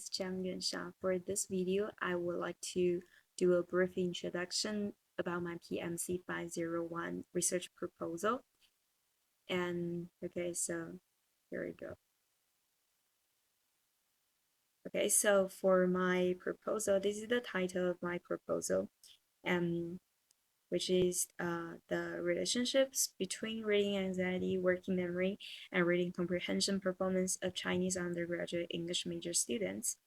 is Jiang Yuansha. For this video, I would like to do a brief introduction about my PMC 501 research proposal. So here we go. So for my proposal, this is the title of my proposal, which is the relationships between reading anxiety, working memory, and reading comprehension performance of Chinese undergraduate English major students.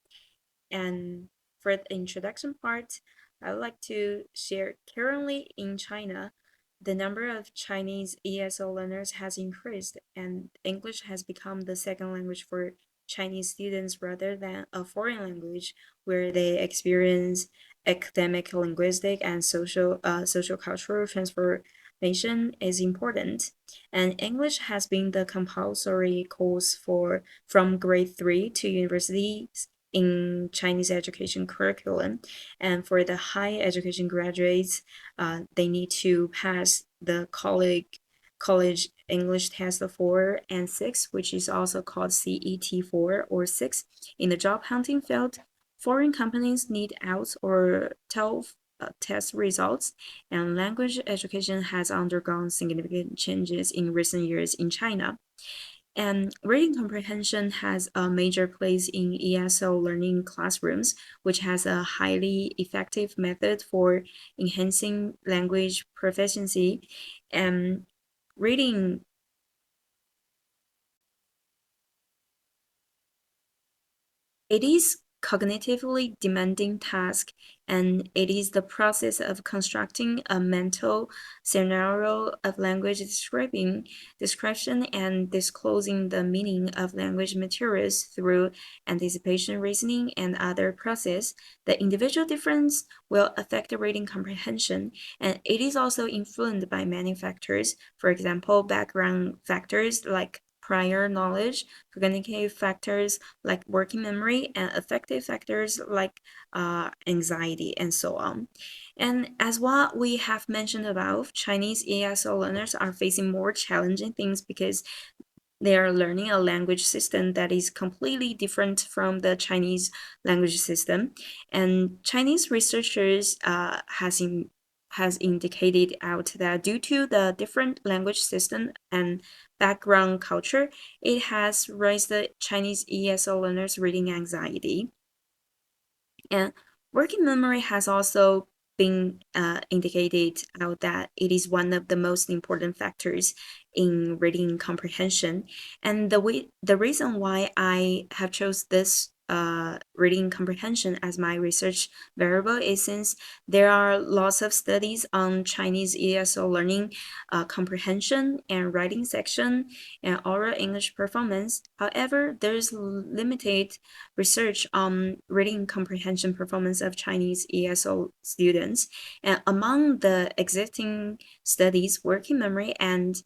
And for the introduction part, I would like to share currently in China, the number of Chinese ESL learners has increased, and English has become the second language for Chinese students rather than a foreign language where they experience academic, linguistic, and social cultural transformation is important. And English has been the compulsory course from grade 3 to university in Chinese education curriculum. And for the higher education graduates, they need to pass the college English test 4 and 6, which is also called CET 4 or 6. In the job hunting field, foreign companies need IELTS or TOEFL test results, and language education has undergone significant changes in recent years in China. And reading comprehension has a major place in ESL learning classrooms, which has a highly effective method for enhancing language proficiency. And reading It is cognitively demanding task, and it is the process of constructing a mental scenario of language description and disclosing the meaning of language materials through anticipation reasoning and other process. The individual difference will affect the reading comprehension, and it is also influenced by many factors. For example, background factors like prior knowledge, cognitive factors like working memory, and affective factors like anxiety, and so on. And as what we have mentioned above, Chinese ESL learners are facing more challenging things because they are learning a language system that is completely different from the Chinese language system. And Chinese researchers has indicated out that due to the different language system and background culture, it has raised the Chinese ESL learners' reading anxiety. And working memory has also been indicated out that it is one of the most important factors in reading comprehension. And the reason why I have chose this reading comprehension as my research variable is since there are lots of studies on Chinese ESL learning comprehension and writing section and oral English performance. However, there is limited research on reading comprehension performance of Chinese ESL students. And among the existing studies, working memory and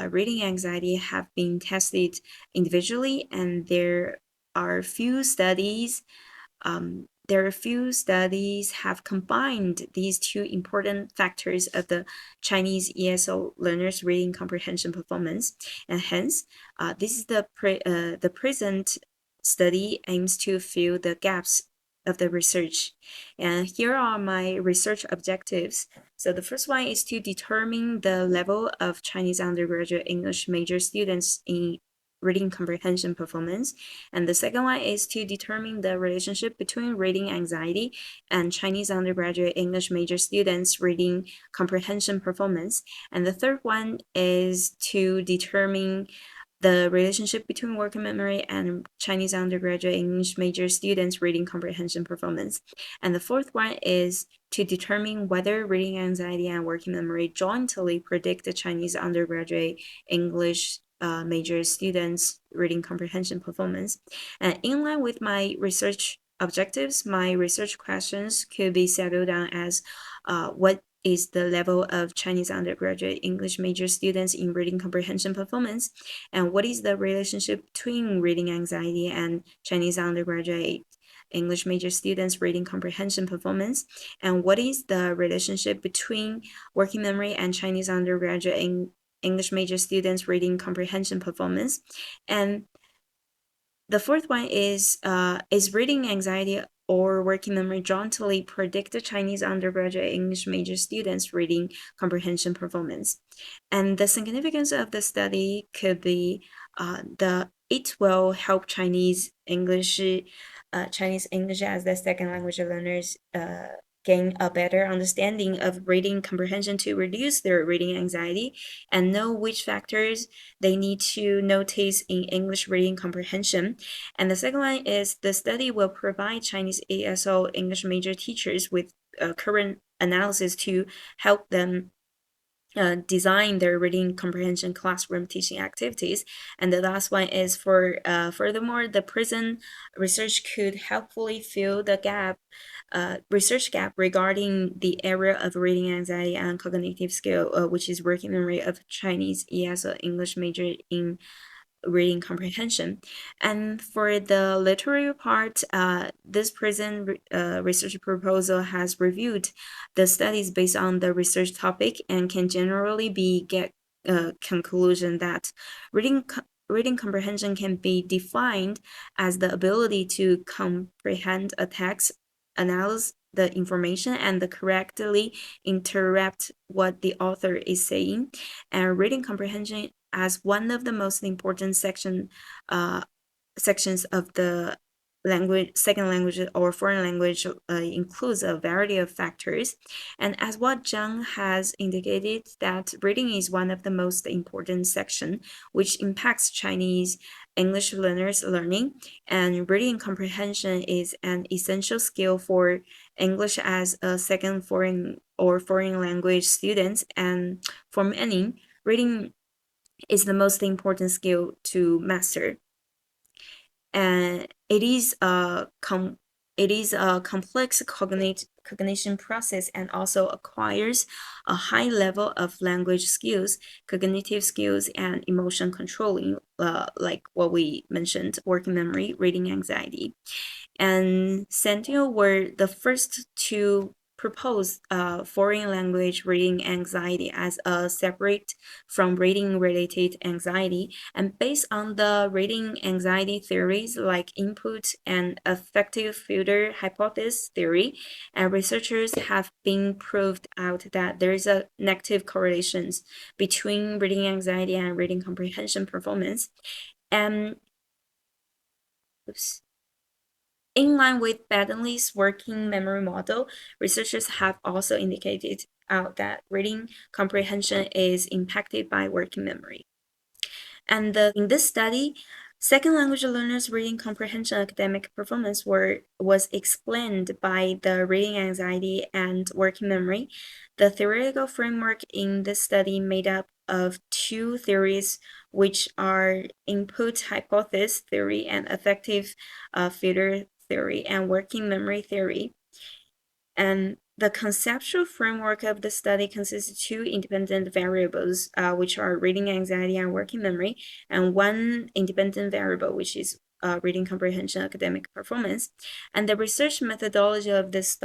reading anxiety have been tested individually, and there are few studies have combined these two important factors of the Chinese ESL learners' reading comprehension performance, and hence, this is the present study aims to fill the gaps of the research. And here are my research objectives. So the first one is to determine the level of Chinese undergraduate English major students in reading comprehension performance. And the second one is to determine the relationship between reading anxiety and Chinese undergraduate English major students' reading comprehension performance. And the third one is to determine the relationship between working memory and Chinese undergraduate English major students' reading comprehension performance. And the fourth one is to determine whether reading anxiety and working memory jointly predict the Chinese undergraduate English major students' reading comprehension performance. And in line with my research objectives, my research questions could be settled down as what is the level of Chinese undergraduate English major students in reading comprehension performance, and what is the relationship between reading anxiety and Chinese undergraduate English major students' reading comprehension performance, and what is the relationship between working memory and Chinese undergraduate English major students' reading comprehension performance. And The fourth one is reading anxiety or working memory jointly predict the Chinese undergraduate English major students' reading comprehension performance. And the significance of the study could be it will help Chinese English as the second language learners gain a better understanding of reading comprehension to reduce their reading anxiety and know which factors they need to notice in English reading comprehension. And the second one is the study will provide Chinese ASO English major teachers with current analysis to help them design their reading comprehension classroom teaching activities. And the last one is furthermore, the prison research could helpfully fill the research gap regarding the area of reading anxiety and cognitive skill, which is working memory of Chinese ESO English major in reading comprehension. And for the literary part, this present research proposal has reviewed the studies based on the research topic and can generally be get a conclusion that reading comprehension can be defined as the ability to comprehend a text, analyze the information, and correctly interpret what the author is saying. And reading comprehension as one of the most important sections of the second language or foreign language includes a variety of factors. And as what Zhang has indicated, that reading is one of the most important section, which impacts Chinese English learners' learning. And reading comprehension is an essential skill for English as a second foreign language students. And for many, reading is the most important skill to master. And it is a complex cognition process and also acquires a high level of language skills, cognitive skills, and emotion controlling, like what we mentioned, working memory, reading anxiety. And Centennial were the first to propose foreign language reading anxiety as a separate from reading related anxiety. And based on the reading anxiety theories like input and affective filter hypothesis theory, and researchers have been proved out that there is a negative correlations between reading anxiety and reading comprehension performance. And oops. In line with Baddeley's working memory model, researchers have also indicated out that reading comprehension is impacted by working memory. And in this study, second language learners' reading comprehension academic performance was explained by the reading anxiety and working memory. The theoretical framework in this study made up of two theories, which are input hypothesis theory and affective filter theory and working memory theory. And the conceptual framework of the study consists of two independent variables, which are reading anxiety and working memory, and one independent variable, which is reading comprehension academic performance. And the research methodology of this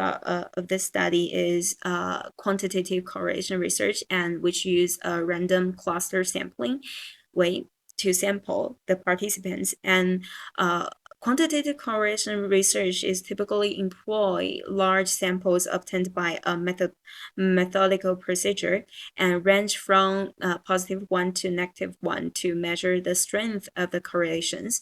study is quantitative correlation research, and which use a random cluster sampling way to sample the participants. And quantitative correlation research is typically employ large samples obtained by a methodical procedure and range from +1 to -1 to measure the strength of the correlations.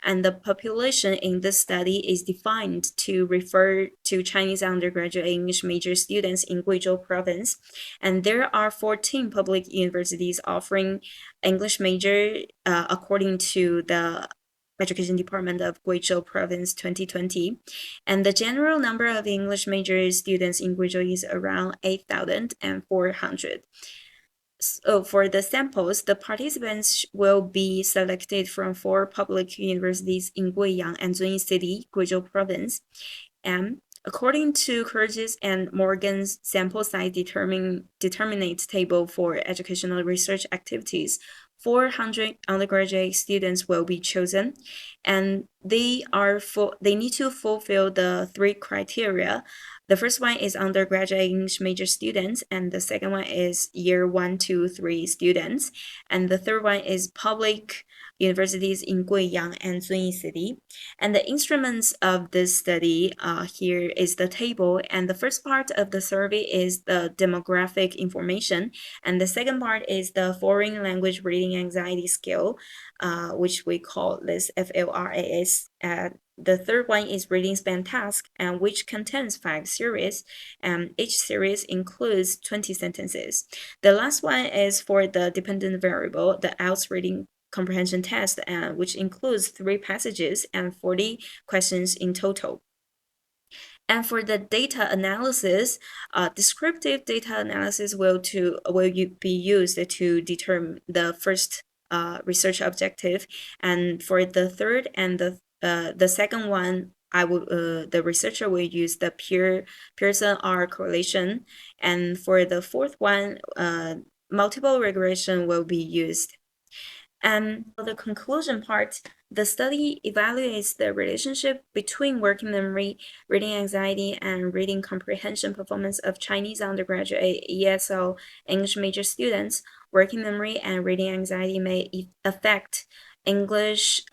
And the population in this study is defined to refer to Chinese undergraduate English major students in Guizhou province. And there are 14 public universities offering English major according to the Education Department of Guizhou Province 2020. And the general number of English major students in Guizhou is around 8,400. So for the samples, the participants will be selected from 4 public universities in Guiyang and Zunyi City, Guizhou Province. And according to Curtis and Morgan's sample size determinate table for educational research activities, 400 undergraduate students will be chosen, and they need to fulfill the 3 criteria. The first one is undergraduate English major students, and the second one is year 1, 2, 3 students, and the third one is public universities in Guiyang and Zunyi City. And the instruments of this study here is the table. And the first part of the survey is the demographic information. And the second part is the foreign language reading anxiety scale, which we call this FLRAS. The third one is reading span task, and which contains 5 series, and each series includes 20 sentences. The last one is for the dependent variable, the IELTS reading comprehension test, which includes 3 passages and 40 questions in total. And for the data analysis, descriptive data analysis will be used to determine the first research objective, and for the third and the second one, the researcher will use the Pearson R correlation, and for the fourth one, multiple regression will be used. And for the conclusion part, the study evaluates the relationship between working memory, reading anxiety, and reading comprehension performance of Chinese undergraduate ESL English major students. Working memory and reading anxiety may affect English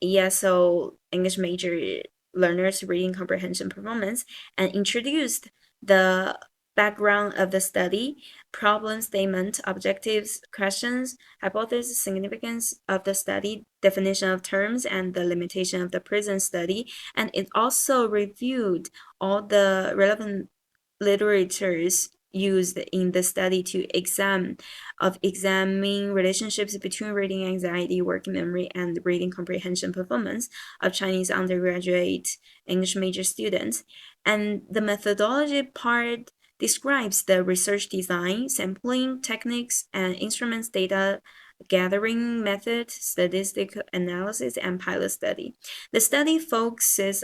ESL English major learners' reading comprehension performance, and introduced the background of the study, problem statement, objectives, questions, hypothesis, significance of the study, definition of terms, and the limitation of the present study. And it also reviewed all the relevant literatures used in the study to examine relationships between reading anxiety, working memory, and reading comprehension performance of Chinese undergraduate English major students. And the methodology part describes the research design, sampling techniques, and instruments data gathering method, statistical analysis, and pilot study. The study focuses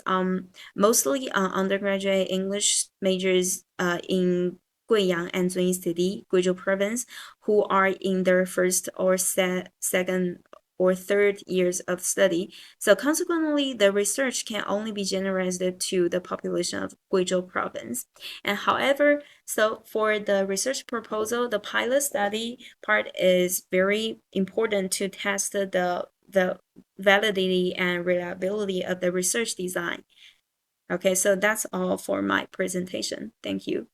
mostly on undergraduate English majors in Guiyang and Zunyi City, Guizhou Province, who are in their first or second or third years of study. So consequently, the research can only be generalized to the population of Guizhou Province. And however, so for the research proposal, the pilot study part is very important to test the validity and reliability of the research design. Okay, so that's all for my presentation. Thank you.